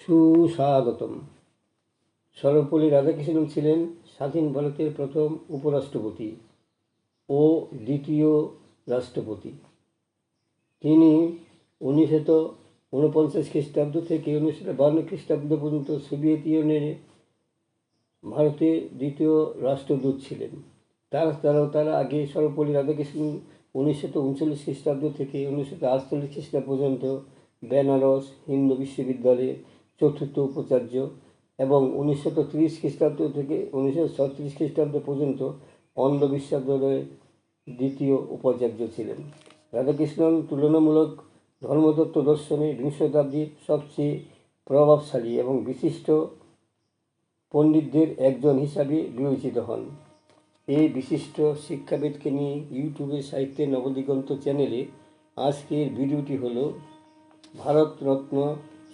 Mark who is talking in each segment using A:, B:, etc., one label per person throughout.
A: সুস্বাগতম। সর্বপল্লী রাধাকৃষ্ণন ছিলেন স্বাধীন ভারতের প্রথম উপরাষ্ট্রপতি ও দ্বিতীয় রাষ্ট্রপতি। তিনি 1949 খ্রিস্টাব্দ থেকে 1952 খ্রিস্টাব্দ পর্যন্ত সোভিয়েত ইউনিয়নে ভারতের দ্বিতীয় রাষ্ট্রদূত ছিলেন। তার আগে সর্বপল্লী রাধাকৃষ্ণন 1939 খ্রিস্টাব্দ থেকে 1948 খ্রিস্টাব্দ পর্যন্ত বেনারস হিন্দু বিশ্ববিদ্যালয়ের চতুর্থ উপাচার্য এবং 1930 খ্রিস্টাব্দ থেকে 1936 খ্রিস্টাব্দ পর্যন্ত অন্ধ বিশ্ববিদ্যালয়ের দ্বিতীয় উপাচার্য ছিলেন। রাধাকৃষ্ণন তুলনামূলক ধর্মতত্ত্ব দর্শনে বিংশ শতাব্দীর সবচেয়ে প্রভাবশালী এবং বিশিষ্ট পণ্ডিতদের একজন হিসাবে বিবেচিত হন। এই বিশিষ্ট শিক্ষাবিদকে নিয়ে ইউটিউবে সাহিত্যের নবদিগন্ত চ্যানেলে আজকের ভিডিওটি হল ভারতরত্ন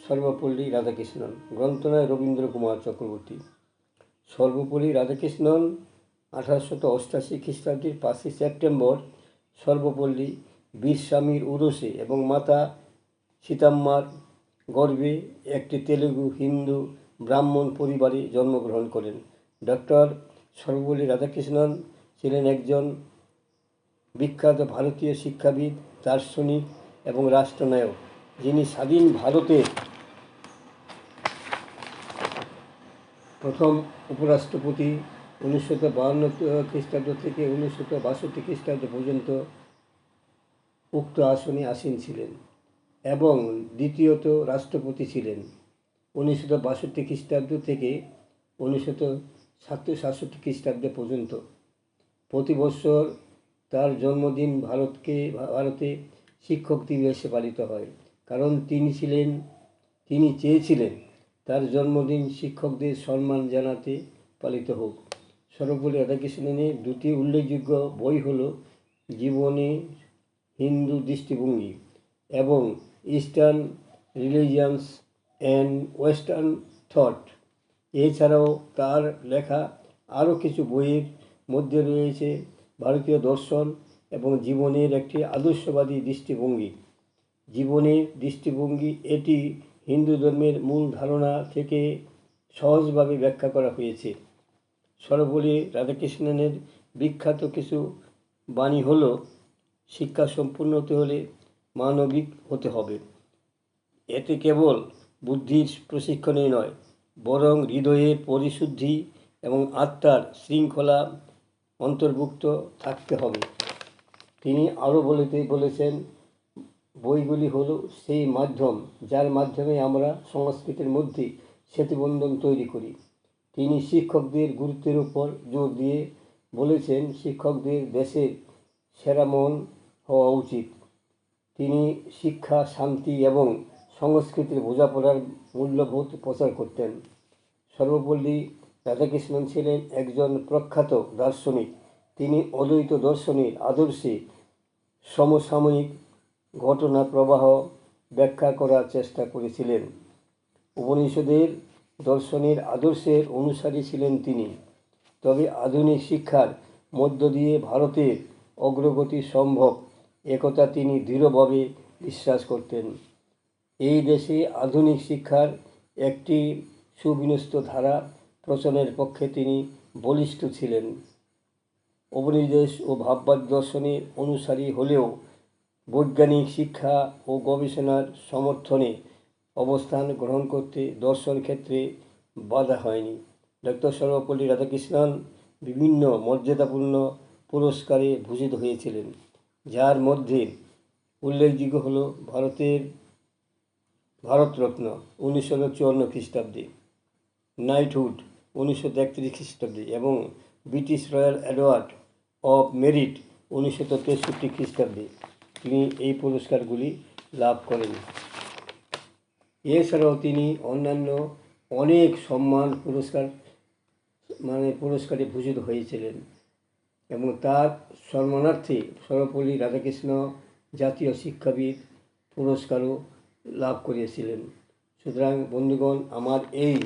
A: সর্বপল্লী রাধাকৃষ্ণন। গ্রন্থনায় রবীন্দ্র কুমার চক্রবর্তী। সর্বপল্লী রাধাকৃষ্ণন 1888 খ্রিস্টাব্দের 5 সেপ্টেম্বর সর্বপল্লী বীরস্বামীর উরসে এবং মাতা সীতাম্মার গর্ভে একটি তেলুগু হিন্দু ব্রাহ্মণ পরিবারে জন্মগ্রহণ করেন। ডক্টর সর্বপল্লী রাধাকৃষ্ণন ছিলেন একজন বিখ্যাত ভারতীয় শিক্ষাবিদ, দার্শনিক এবং রাষ্ট্রনায়ক, যিনি স্বাধীন ভারতের প্রথম উপরাষ্ট্রপতি 1952 খ্রিস্টাব্দ থেকে 1962 খ্রিস্টাব্দ পর্যন্ত উক্ত আসনে আসীন ছিলেন এবং দ্বিতীয়ত রাষ্ট্রপতি ছিলেন 1962 খ্রিস্টাব্দ থেকে 1967 খ্রিস্টাব্দ পর্যন্ত। প্রতি বছর তার জন্মদিন ভারতে শিক্ষক দিবসে পালিত হয়, কারণ তিনি চেয়েছিলেন তার জন্মদিন শিক্ষকদের সম্মান জানাতে পালিত হোক। সর্বপল্লী রাধাকৃষ্ণনের দুটি উল্লেখযোগ্য বই হল জীবনে হিন্দু দৃষ্টিভঙ্গি এবং eastern religions and western thought. এছাড়াও তার লেখা আরও কিছু বইয়ের মধ্যে রয়েছে ভারতীয় দর্শন এবং জীবনের একটি আদর্শবাদী দৃষ্টিভঙ্গি। জীবনের দৃষ্টিভঙ্গি এটি হিন্দু ধর্মের মূল ধারণা থেকে সহজভাবে ব্যাখ্যা করা হয়েছে। সর্বপল্লী রাধাকৃষ্ণনের বিখ্যাত কিছু বাণী হল: শিক্ষা সম্পূর্ণ হতে হলে মানবিক হতে হবে। এতে কেবল বুদ্ধির প্রশিক্ষণই নয়, বরং হৃদয়ের পরিশুদ্ধি এবং আত্মার শৃঙ্খলা অন্তর্ভুক্ত থাকতে হবে। তিনি আরও বলেছেন, বইগুলি হলো সেই মাধ্যম যার মাধ্যমে আমরা সংস্কৃতির মধ্যে সেতুবন্ধন তৈরি করি। তিনি শিক্ষকদের গুরুত্বের উপর জোর দিয়ে বলেছেন, শিক্ষকদের দেশের সেরা মন হওয়া উচিত। তিনি শিক্ষা, শান্তি এবং সংস্কৃতির বোঝাপড়ার মূল্যবোধ প্রচার করতেন। সর্বপল্লী রাধাকৃষ্ণন ছিলেন একজন প্রখ্যাত দার্শনিক। তিনি অদ্বৈত দর্শনের আদর্শে সমসাময়িক ঘটনা প্রবাহ ব্যাখ্যা করার চেষ্টা করেছিলেন। উপনিষদের দর্শনের আদর্শের অনুসারী ছিলেন তিনি। তবে আধুনিক শিক্ষার মধ্য দিয়ে ভারতের অগ্রগতি সম্ভব একথা তিনি দৃঢ়ভাবে বিশ্বাস করতেন। এই দেশে আধুনিক শিক্ষার একটি সুবিন্যস্ত ধারা প্রচলনের পক্ষে তিনি বলিষ্ঠ ছিলেন। উপনিবেশ ও ভাববাদ দর্শনের অনুসারী হলেও বৈজ্ঞানিক শিক্ষা ও গবেষণার সমর্থনে অবস্থান গ্রহণ করতে দর্শন ক্ষেত্রে বাধা হয়নি। ডক্টর সর্বপল্লী রাধাকৃষ্ণন বিভিন্ন মর্যাদাপূর্ণ পুরস্কারে ভূষিত হয়েছিলেন, যার মধ্যে উল্লেখযোগ্য হল ভারতরত্ন 1954 খ্রিস্টাব্দে, নাইটহুড 1933 খ্রিস্টাব্দে এবং British royal award of merit 1963 খ্রিস্টাব্দে তিনি এই পুরস্কারগুলি লাভ করেন। এছাড়াও তিনি অন্যান্য অনেক সম্মান পুরস্কারে ভূষিত হয়েছিলেন এবং তার সম্মানার্থে সর্বপল্লী রাধাকৃষ্ণ জাতীয় শিক্ষাবিদ পুরস্কারও লাভ করিয়েছিলেন। সুতরাং বন্ধুগণ, আমার এই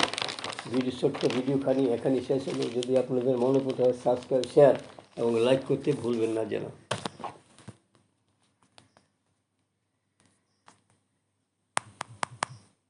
A: ছোট্ট ভিডিওখানি এখানে শেষ হলো। যদি আপনাদের মনে পড়ে সাবস্ক্রাইব, শেয়ার এবং লাইক করতে ভুলবেন না যেন।